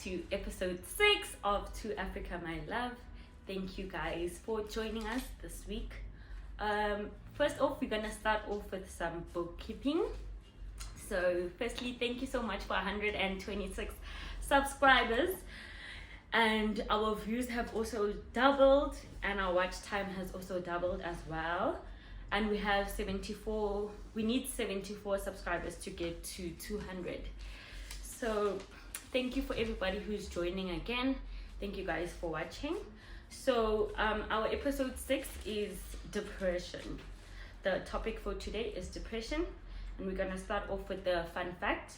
to episode 6 of To Africa My Love. Thank you guys for joining us this week. First off, we're gonna start off with some bookkeeping. So firstly, thank you so much for 126 subscribers, and our views have also doubled and our watch time has also doubled as well, and we have 74. We need 74 subscribers to get to 200. So thank you for everybody who's joining again. Thank you guys for watching. So our episode 6 is depression. The topic for today is depression, and we're gonna start off with the fun fact.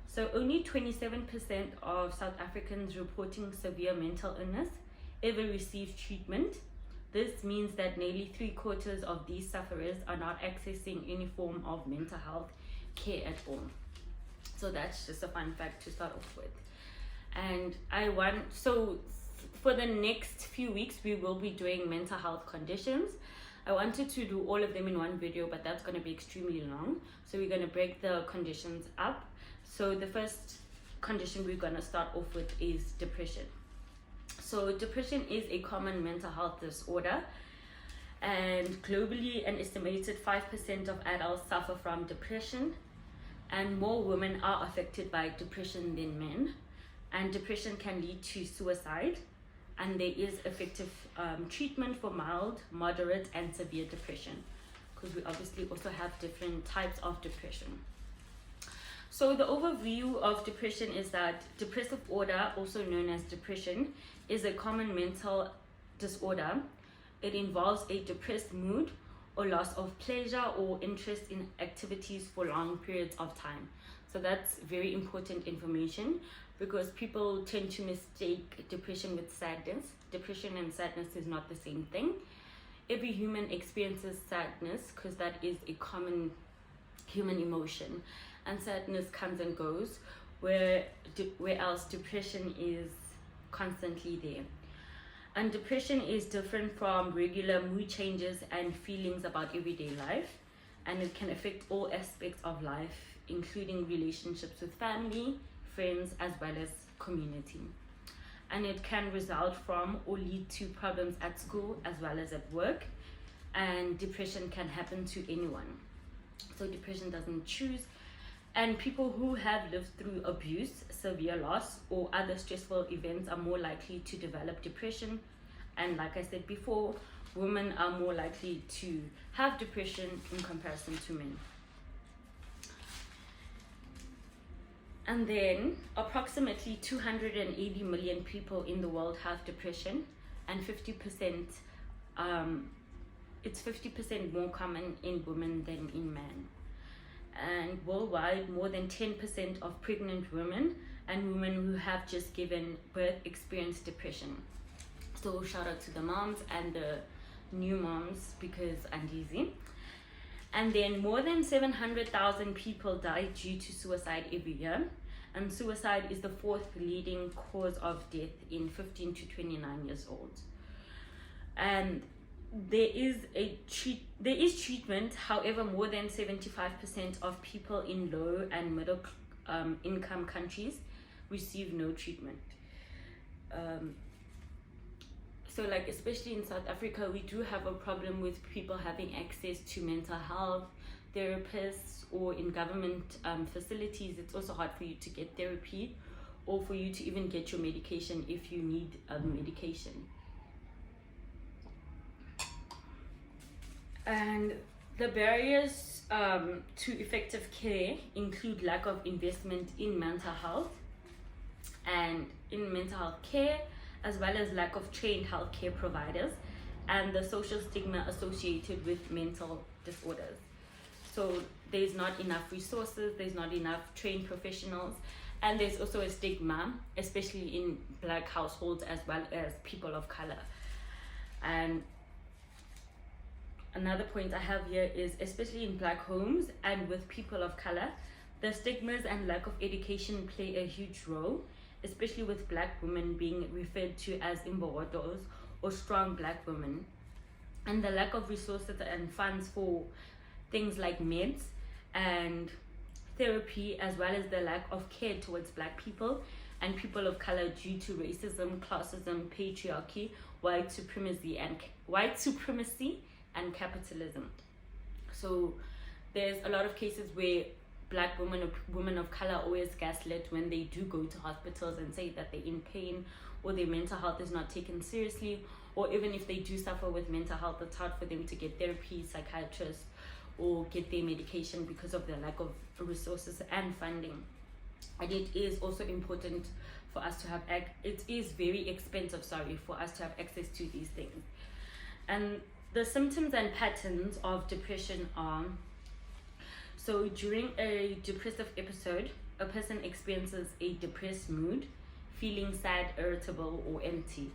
So only 27% of South Africans reporting severe mental illness ever receive treatment. This means that nearly 3/4 of these sufferers are not accessing any form of mental health care at all. So that's just a fun fact to start off with. And for the next few weeks, we will be doing mental health conditions. I wanted to do all of them in one video, but that's going to be extremely long. So we're going to break the conditions up. So the first condition we're going to start off with is depression. So depression is a common mental health disorder, and globally an estimated 5% of adults suffer from depression, and more women are affected by depression than men. And depression can lead to suicide, and there is effective treatment for mild, moderate, and severe depression, because we obviously also have different types of depression. So the overview of depression is that depressive order, also known as depression, is a common mental disorder. It involves a depressed mood or loss of pleasure or interest in activities for long periods of time. So that's very important information, because people tend to mistake depression with sadness. Depression and sadness is not the same thing. Every human experiences sadness because that is a common human emotion, and sadness comes and goes, where else depression is constantly there. And depression is different from regular mood changes and feelings about everyday life, and it can affect all aspects of life, including relationships with family, friends, as well as community. And it can result from or lead to problems at school as well as at work, and depression can happen to anyone. So depression doesn't choose, and people who have lived through abuse, severe loss, or other stressful events are more likely to develop depression. And like I said before, women are more likely to have depression in comparison to men. And then approximately 280 million people in the world have depression, and 50%, it's 50% more common in women than in men. And worldwide, more than 10% of pregnant women and women who have just given birth experience depression. So shout out to the moms and the new moms, because I'm easy. And then more than 700,000 people die due to suicide every year, and suicide is the 4th leading cause of death in 15 to 29 years old. And there is treatment. However, more than 75% of people in low and middle income countries receive no treatment. So like, especially in South Africa, we do have a problem with people having access to mental health therapists, or in government facilities. It's also hard for you to get therapy, or for you to even get your medication if you need medication. And the barriers to effective care include lack of investment in mental health and in mental health care, as well as lack of trained healthcare providers, and the social stigma associated with mental disorders. So there's not enough resources, there's not enough trained professionals, and there's also a stigma, especially in Black households as well as people of color. And another point I have here is, especially in Black homes and with people of color, the stigmas and lack of education play a huge role, especially with Black women being referred to as imbogodos, or strong Black women. And the lack of resources and funds for things like meds and therapy, as well as the lack of care towards Black people, and people of color due to racism, classism, patriarchy, white supremacy, and capitalism. So there's a lot of cases where Black women or women of color always gaslit when they do go to hospitals and say that they're in pain, or their mental health is not taken seriously, or even if they do suffer with mental health, it's hard for them to get therapy, psychiatrists, or get their medication because of the lack of resources and funding. And it is also important for us to have it is very expensive, for us to have access to these things. And the symptoms and patterns of depression are: so during a depressive episode, a person experiences a depressed mood, feeling sad, irritable, or empty.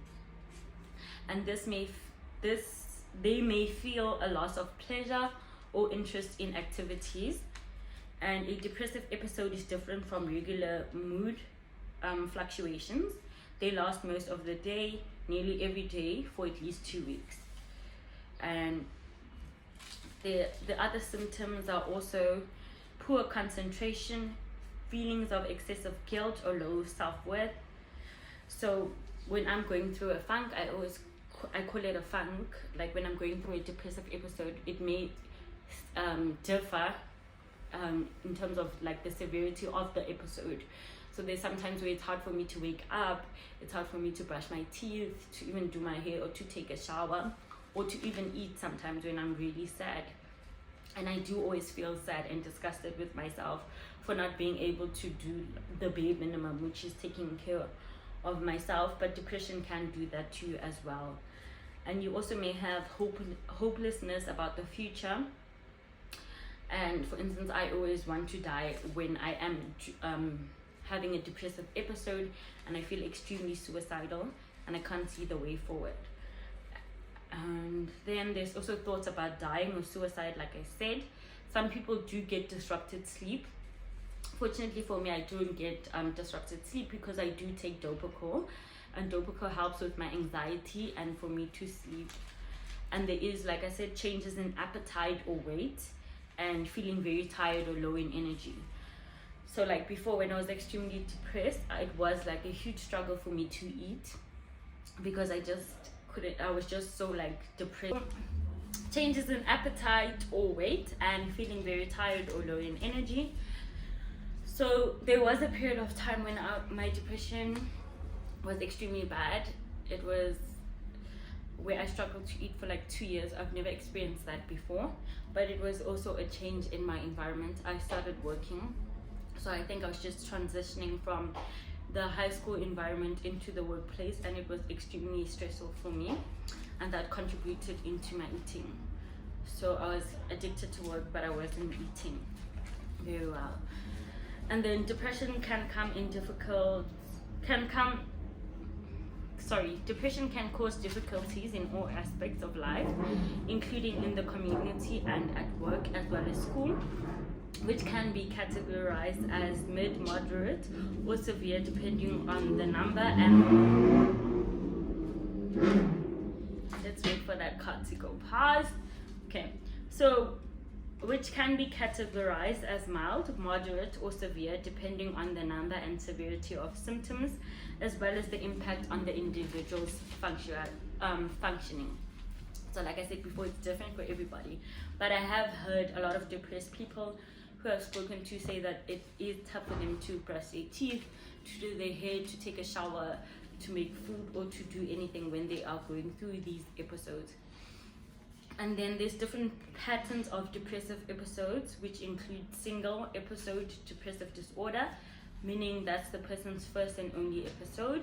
And they may feel a loss of pleasure or interest in activities. And a depressive episode is different from regular mood fluctuations. They last most of the day, nearly every day, for at least 2 weeks. And the other symptoms are also poor concentration, feelings of excessive guilt or low self-worth. So when I'm going through a funk, I call it a funk. Like when I'm going through a depressive episode, it may differ in terms of like the severity of the episode. So there's sometimes where it's hard for me to wake up, it's hard for me to brush my teeth, to even do my hair, or to take a shower, or to even eat sometimes when I'm really sad. And I do always feel sad and disgusted with myself for not being able to do the bare minimum, which is taking care of myself. But depression can do that too as well. And you also may have hopelessness about the future. And for instance, I always want to die when I am having a depressive episode, and I feel extremely suicidal and I can't see the way forward. And then there's also thoughts about dying or suicide. Like I said, some people do get disrupted sleep. Fortunately for me, I don't get disrupted sleep because I do take Dopacol, and Dopacol helps with my anxiety and for me to sleep. And there is, like I said, changes in appetite or weight, and feeling very tired or low in energy. So like before, when I was extremely depressed, it was like a huge struggle for me to eat because I was just so like depressed. Changes in appetite or weight, and feeling very tired or low in energy. So there was a period of time when my depression was extremely bad. It was where I struggled to eat for like 2 years. I've never experienced that before, but it was also a change in my environment. I started working, so I think I was just transitioning from the high school environment into the workplace, and it was extremely stressful for me, and that contributed into my eating. So I was addicted to work, but I wasn't eating very well. And then depression depression can cause difficulties in all aspects of life, including in the community and at work, as well as school, which can be categorized as mid, moderate, or severe depending on the number. And let's wait for that card to go past. Okay, so which can be categorized as mild, moderate, or severe depending on the number and severity of symptoms, as well as the impact on the individual's functioning. So like I said before, it's different for everybody, but I have heard a lot of depressed people who I've spoken to say that it is tough for them to brush their teeth, to do their hair, to take a shower, to make food, or to do anything when they are going through these episodes. And then there's different patterns of depressive episodes, which include single episode depressive disorder, meaning that's the person's first and only episode.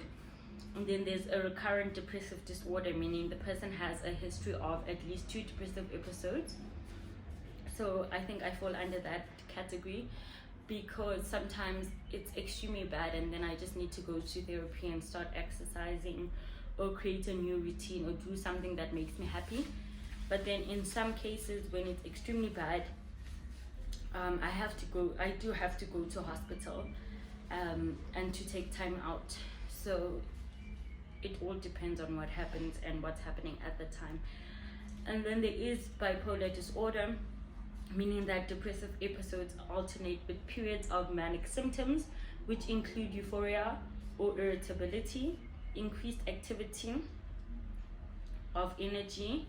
And then there's a recurrent depressive disorder, meaning the person has a history of at least 2 depressive episodes. So I think I fall under that category because sometimes it's extremely bad, and then I just need to go to therapy and start exercising or create a new routine or do something that makes me happy. But then in some cases, when it's extremely bad, I do have to go to hospital and to take time out. So it all depends on what happens and what's happening at the time. And then there is bipolar disorder, meaning that depressive episodes alternate with periods of manic symptoms, which include euphoria, or irritability, increased activity of energy,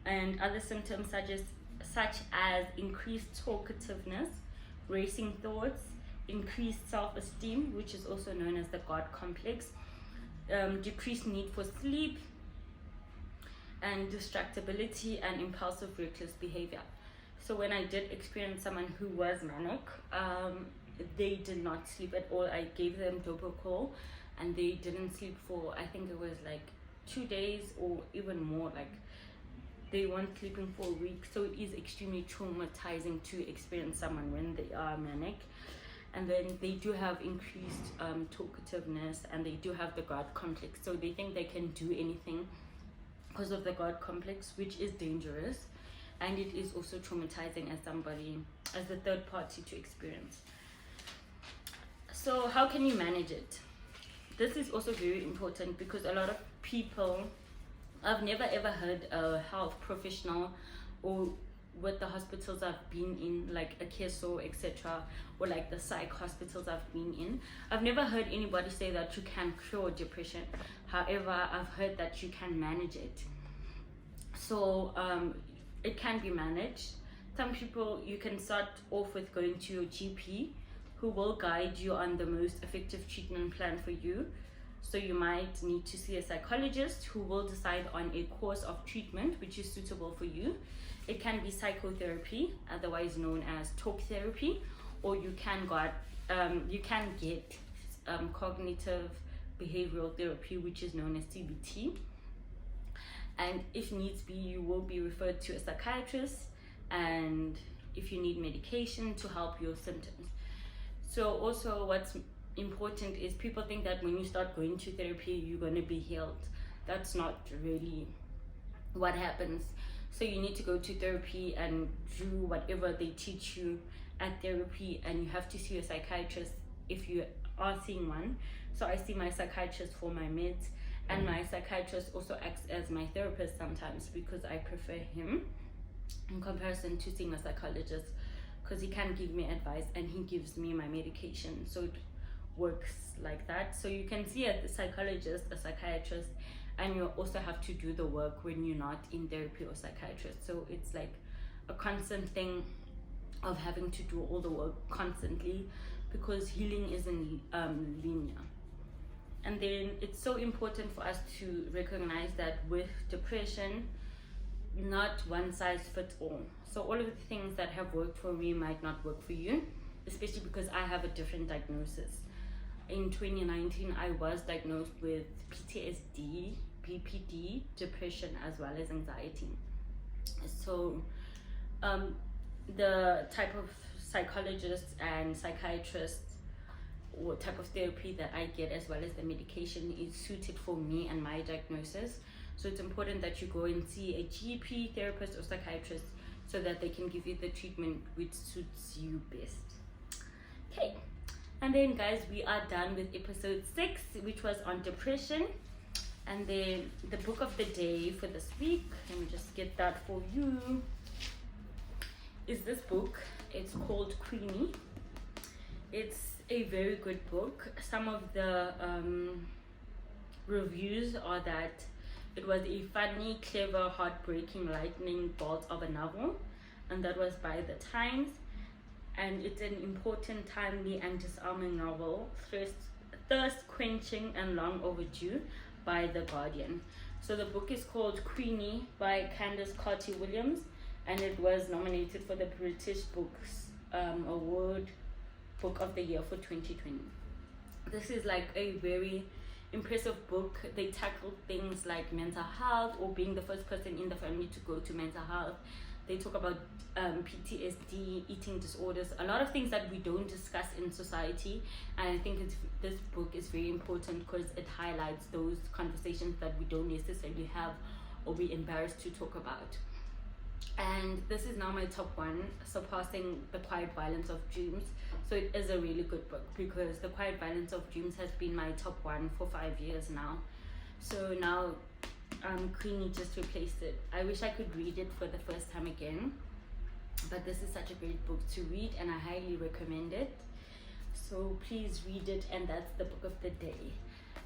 and other symptoms such as increased talkativeness, racing thoughts, increased self-esteem, which is also known as the God complex, decreased need for sleep, and distractibility and impulsive reckless behavior. So when I did experience someone who was manic, they did not sleep at all. I gave them Dobocol and they didn't sleep for, I think it was like 2 days or even more. Like they weren't sleeping for a week. So it is extremely traumatizing to experience someone when they are manic. And then they do have increased talkativeness, and they do have the God complex. So they think they can do anything because of the God complex, which is dangerous. And it is also traumatizing as the third party to experience. So how can you manage it? This is also very important because a lot of people, I've never ever heard a health professional or with the hospitals I've been in, like a KSO, etc., or like the psych hospitals I've been in, I've never heard anybody say that you can cure depression. However, I've heard that you can manage it. So it can be managed. Some people, you can start off with going to your GP, who will guide you on the most effective treatment plan for you. So you might need to see a psychologist who will decide on a course of treatment which is suitable for you. It can be psychotherapy, otherwise known as talk therapy, or you can get cognitive behavioral therapy, which is known as CBT. And if needs be, you will be referred to a psychiatrist, and if you need medication to help your symptoms. So also what's important is people think that when you start going to therapy, you're going to be healed. That's not really what happens. So you need to go to therapy and do whatever they teach you at therapy, and you have to see a psychiatrist if you are seeing one. So I see my psychiatrist for my meds, and my psychiatrist also acts as my therapist sometimes because I prefer him in comparison to seeing a psychologist, because he can give me advice and he gives me my medication. So it works like that. So you can see a psychologist, a psychiatrist, and you also have to do the work when you're not in therapy or psychiatrist. So it's like a constant thing of having to do all the work constantly, because healing isn't linear. And then it's so important for us to recognize that with depression, not one size fits all. So all of the things that have worked for me might not work for you, especially because I have a different diagnosis. In 2019, I was diagnosed with PTSD, BPD, depression, as well as anxiety. So the type of psychologists and psychiatrists or type of therapy that I get, as well as the medication, is suited for me and my diagnosis. So it's important that you go and see a GP, therapist, or psychiatrist so that they can give you the treatment which suits you best. Okay, and then guys, we are done with episode 6, which was on depression. And then the book of the day for this week, let me just get that for you, is this book. It's called Queenie. It's a very good book. Some of the reviews are that it was a funny, clever, heartbreaking, lightning bolt of a novel, and that was by the Times. And it's an important, timely, and disarming novel, thirst-quenching and long overdue, by The Guardian. So the book is called Queenie by Candace Carty-Williams, and it was nominated for the British Books Award Book of the Year for 2020. This is like a very impressive book. They tackle things like mental health, or being the first person in the family to go to mental health. They talk about PTSD, eating disorders, a lot of things that we don't discuss in society. And I think this book is very important because it highlights those conversations that we don't necessarily have or be embarrassed to talk about. And this is now my top one, surpassing The Quiet Violence of Dreams. So it is a really good book, because The Quiet Violence of Dreams has been my top one for 5 years now. So now Queenie just replaced it. I wish I could read it for the first time again, but this is such a great book to read and I highly recommend it. So please read it, and that's the book of the day.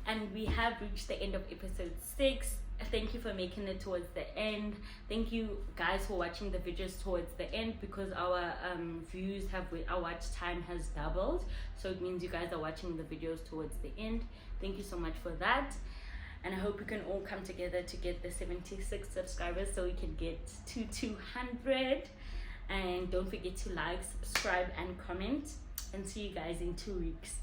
And we have reached the end of episode 6. Thank you for making it towards the end. Thank you guys for watching the videos towards the end, because our our watch time has doubled, so it means you guys are watching the videos towards the end. Thank you so much for that, and I hope we can all come together to get the 76 subscribers so we can get to 200. And don't forget to like, subscribe, and comment, and see you guys in 2 weeks.